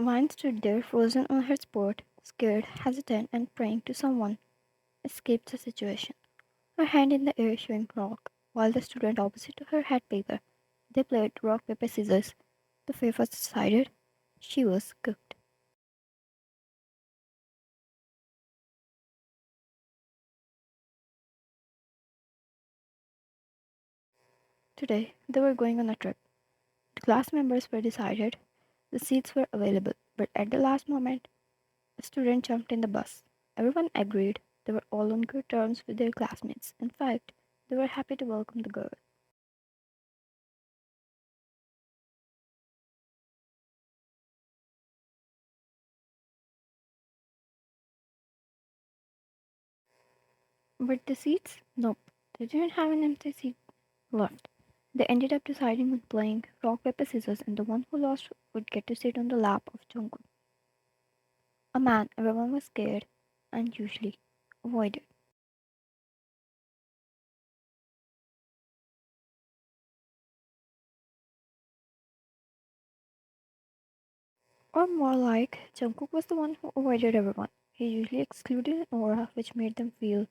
Vine stood there frozen on her spot, scared, hesitant, and praying to someone escape the situation. Her hand in the air showing rock, while the student opposite to her had paper. They played rock, paper, scissors. The fate was decided. She was cooked. Today, they were going on a trip. The class members were decided. The seats were available, but at the last moment, a student jumped in the bus. Everyone agreed they were all on good terms with their classmates. In fact, they were happy to welcome the girl. But the seats? Nope. They didn't have an empty seat left. They ended up deciding on playing rock, paper, scissors, and the one who lost would get to sit on the lap of Jungkook, a man everyone was scared and usually avoided. Or more like, Jungkook was the one who avoided everyone. He usually excluded an aura which made them feel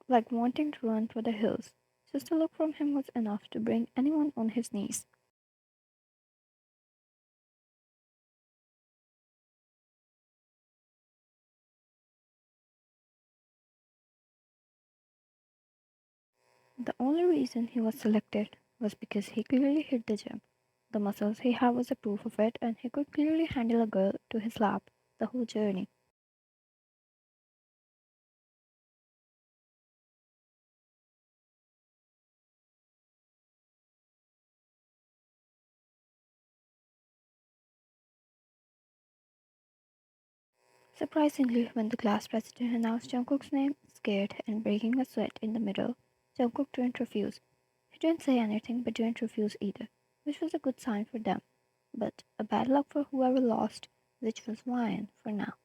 like wanting to run for the hills. Just a look from him was enough to bring anyone on his knees. The only reason he was selected was because he clearly hit the gym. The muscles he had was a proof of it, and he could clearly handle a girl to his lap the whole journey. Surprisingly, when the class president announced Jungkook's name, scared and breaking a sweat in the middle, Jungkook didn't refuse. He didn't say anything but didn't refuse either, which was a good sign for them, but a bad luck for whoever lost, which was Ryan for now.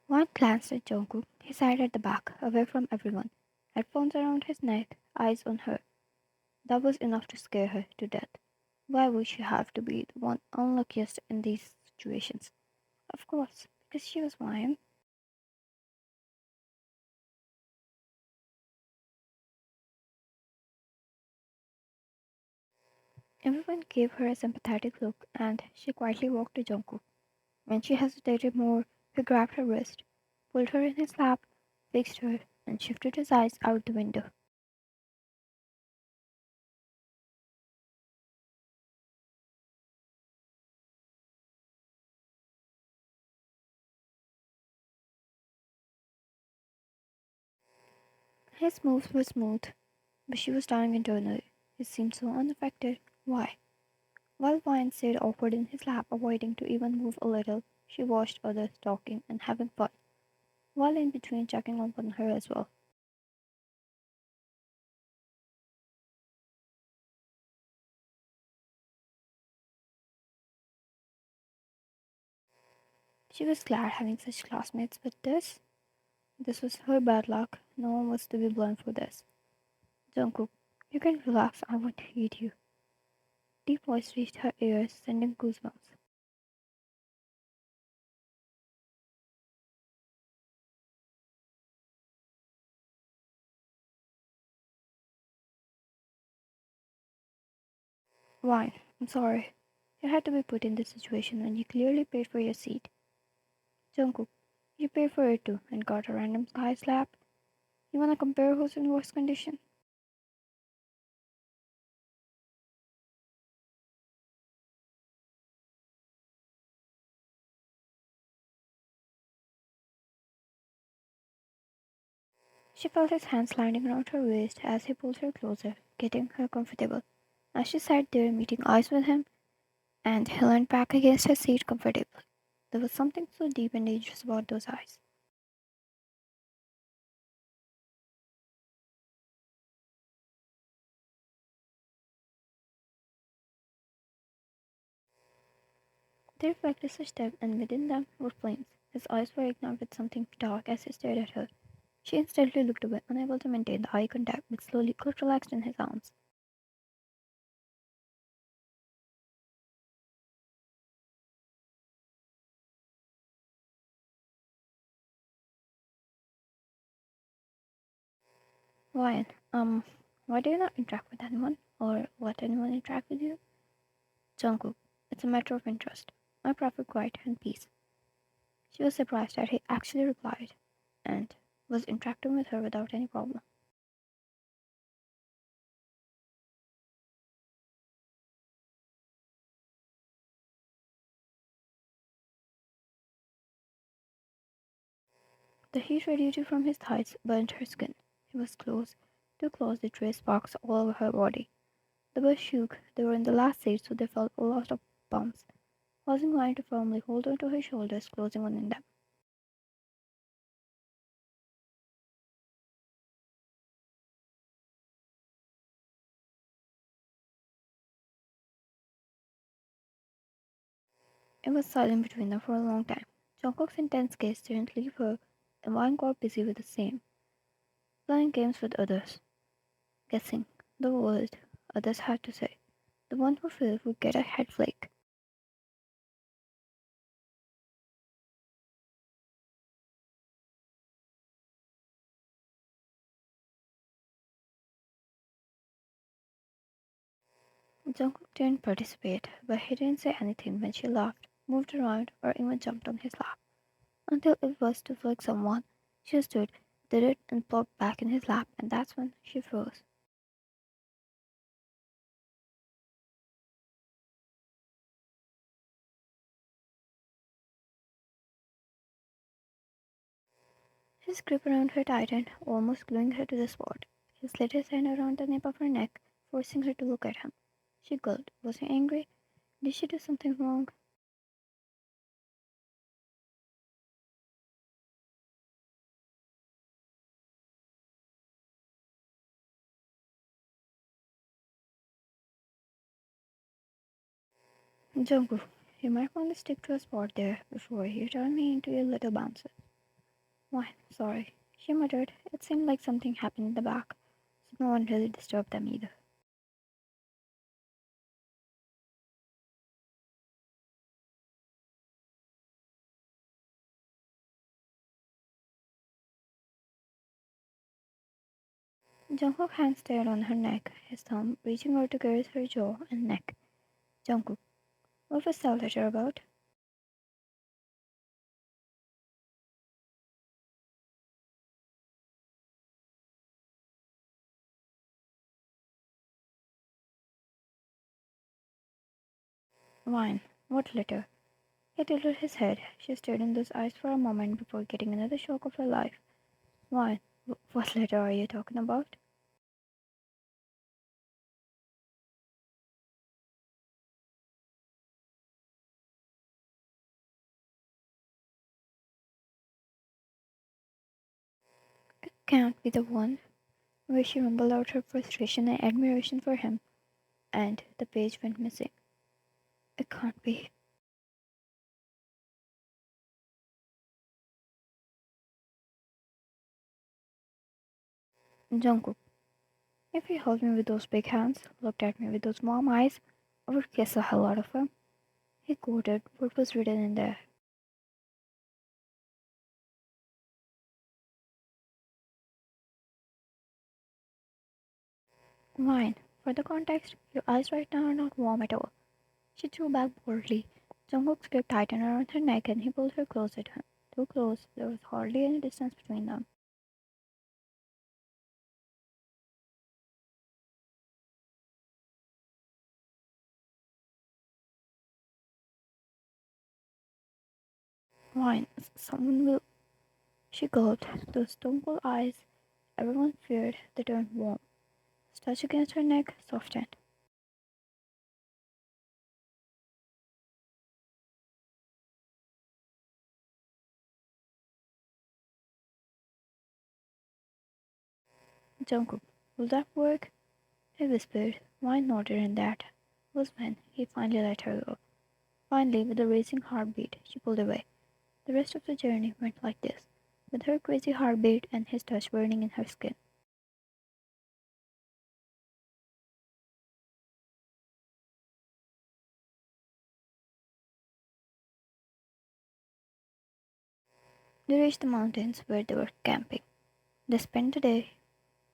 Ryan glanced at Jungkook. He sat at the back, away from everyone, headphones around his neck, eyes on her. That was enough to scare her to death. Why would she have to be the one unluckiest in these situations? Of course, because she was Ryan. Everyone gave her a sympathetic look, and she quietly walked to Jungkook. When she hesitated more, he grabbed her wrist, pulled her in his lap, fixed her, and shifted his eyes out the window. His moves were smooth, but she was dying internally. He seemed so unaffected. Why? While Vine stayed awkward in his lap, avoiding to even move a little, she watched others talking and having fun, while in between checking up on her as well. She was glad having such classmates, but this was her bad luck. No one was to be blamed for this. Jungkook, you can relax, I won't hit you. Deep voice reached her ears, sending goosebumps. Why? I'm sorry. You had to be put in this situation when you clearly paid for your seat. Jungkook, you paid for it too and got a random sky slap. You wanna compare who's in worse condition? She felt his hands sliding around her waist as he pulled her closer, getting her comfortable. As she sat there meeting eyes with him, and he leaned back against her seat comfortably. There was something so deep and dangerous about those eyes. They reflected such depth, and within them were flames. His eyes were ignored with something dark as he stared at her. She instantly looked away, unable to maintain the eye contact, but slowly got relaxed in his arms. Ryan, why do you not interact with anyone? Or let anyone interact with you? Jungkook, it's a matter of interest. I prefer quiet and peace. She was surprised that he actually replied, and was interacting with her without any problem. The heat radiated from his thighs burnt her skin. He was close, too close it raised sparks all over her body. The bus shook, they were in the last seat so they felt a lot of bumps, causing Ryan to firmly hold onto her shoulders, closing one in them. It was silent between them for a long time. Jungkook's intense gaze didn't leave her, and Ryan got busy with the same, playing games with others, guessing the word others had to say. The one who failed would get a head flake. Jungkook didn't participate, but he didn't say anything when she laughed, moved around, or even jumped on his lap. Until it was to flick someone, she stood, did it, and plopped back in his lap, and that's when she froze. His grip around her tightened, almost gluing her to the spot. He slid his hand around the nape of her neck, forcing her to look at him. She gulped. Was he angry? Did she do something wrong? Jungkook, you might want to stick to a spot there before you turn me into your little bouncer. Why, sorry, she muttered. It seemed like something happened in the back, so no one really disturbed them either. Jungkook's hand stayed on her neck, his thumb reaching out to caress her jaw and neck. Jungkook, what was that letter about? Wine. What letter? He tilted his head. She stared in those eyes for a moment before getting another shock of her life. Wine. What letter are you talking about? It can't be the one where she rumbled out her frustration and admiration for him, and the page went missing. It can't be. Jungkook. If he held me with those big hands, looked at me with those mom eyes, I would kiss the hell out of him. He quoted what was written in there. Wine. For the context, your eyes right now are not warm at all. She drew back boldly. Jungkook's grip tightened around her neck and he pulled her closer to him. Too close, there was hardly any distance between them. Wine. Someone will. She gulped. Those stone cold eyes everyone feared, they turned warm. His touch against her neck softened. Jungkook, will that work? He whispered. Wine nodded and that was when he finally let her go. Finally, with a racing heartbeat, she pulled away. The rest of the journey went like this, with her crazy heartbeat and his touch burning in her skin. They reached the mountains where they were camping. They spent the day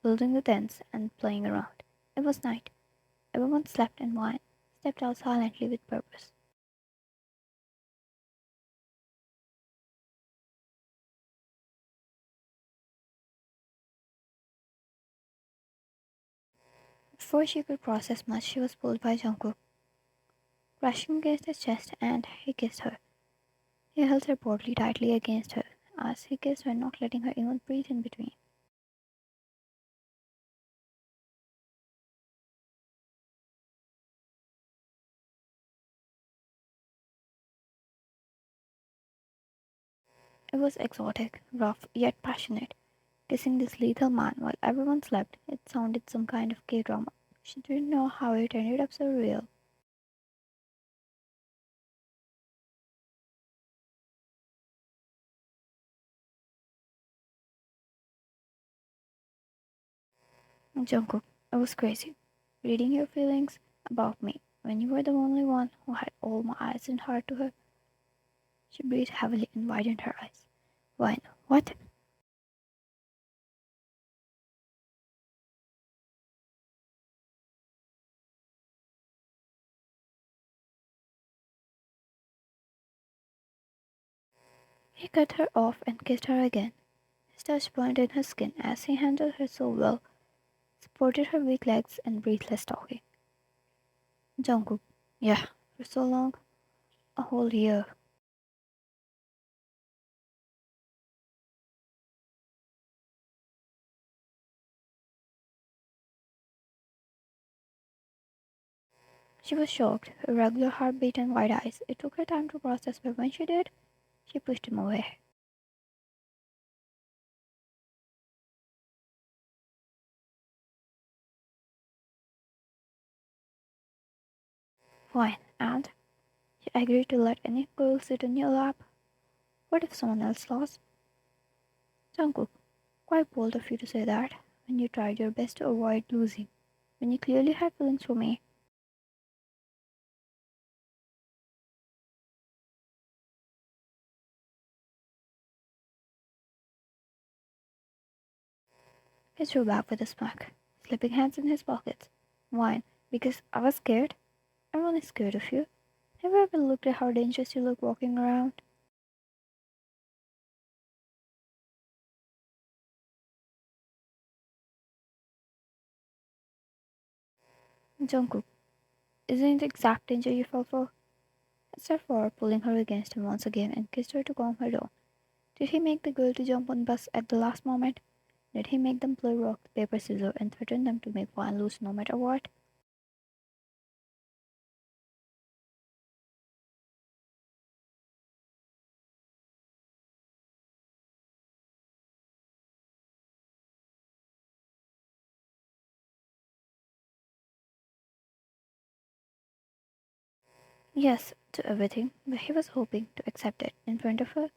building the tents and playing around. It was night. Everyone slept and wine, stepped out silently with purpose. Before she could process much, she was pulled by Jungkook, crashing against his chest, and he kissed her. He held her body tightly against her as he kissed her, not letting her even breathe in between. It was exotic, rough, yet passionate. Kissing this lethal man while everyone slept, it sounded some kind of K-drama. She didn't know how it ended up so real. Jungkook, it was crazy. Reading your feelings about me when you were the only one who had all my eyes and heart to her. She breathed heavily and widened her eyes. Why? What? He cut her off and kissed her again. His touch burned in her skin as he handled her so well, supported her weak legs, and breathed less talking. Jungkook, yeah, for so long, a whole year. She was shocked, her regular heartbeat and wide eyes. It took her time to process, but when she did, she pushed him away. Fine, and you agreed to let any girl sit on your lap? What if someone else lost? Jungkook, quite bold of you to say that, when you tried your best to avoid losing, when you clearly had feelings for me. He threw back with a smirk, slipping hands in his pockets. Wine, because I was scared. Everyone is scared of you. Have you ever looked at how dangerous you look walking around? Jungkook, isn't the exact danger you fell for? Except for pulling her against him once again and kissed her to calm her down. Did he make the girl to jump on the bus at the last moment? Did he make them play rock, paper, scissors and threaten them to make one lose no matter what? Yes, to everything, but he was hoping to accept it in front of her.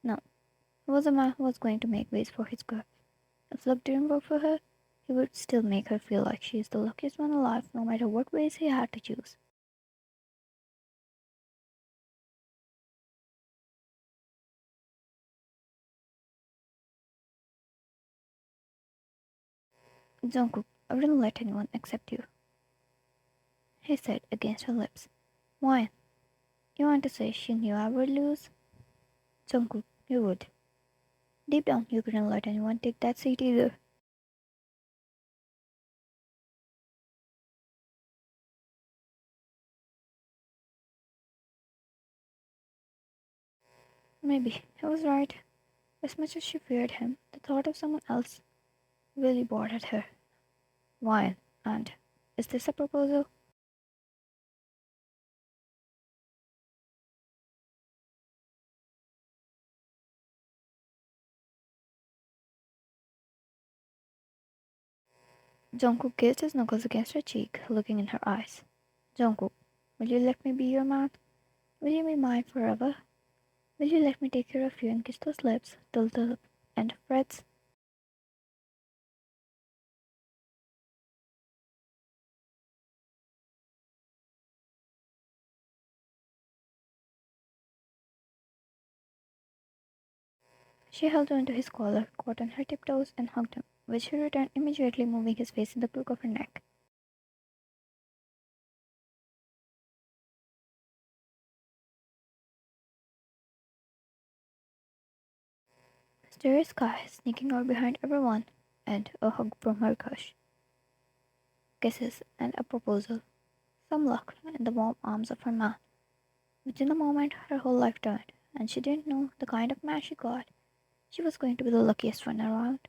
No, he was a man who was going to make ways for his girl. If luck didn't work for her, he would still make her feel like she is the luckiest one alive, no matter what ways he had to choose. Jungkook, I wouldn't let anyone accept you, he said against her lips. Why? You want to say she knew I would lose? Jungkook, you would. Deep down, you couldn't let anyone take that seat either. Maybe he was right. As much as she feared him, the thought of someone else really bothered her. Why? And is this a proposal? Jungkook kissed his knuckles against her cheek, looking in her eyes. Jungkook, will you let me be your man? Will you be mine forever? Will you let me take care of you and kiss those lips till the end of breaths? She held onto his collar, caught on her tiptoes, and hugged him, which he returned immediately, moving his face in the crook of her neck. Starry sky sneaking out behind everyone, and a hug from her crush. Kisses and a proposal. Some luck in the warm arms of her man. Within a moment, her whole life turned, and she didn't know the kind of man she got. She was going to be the luckiest one around.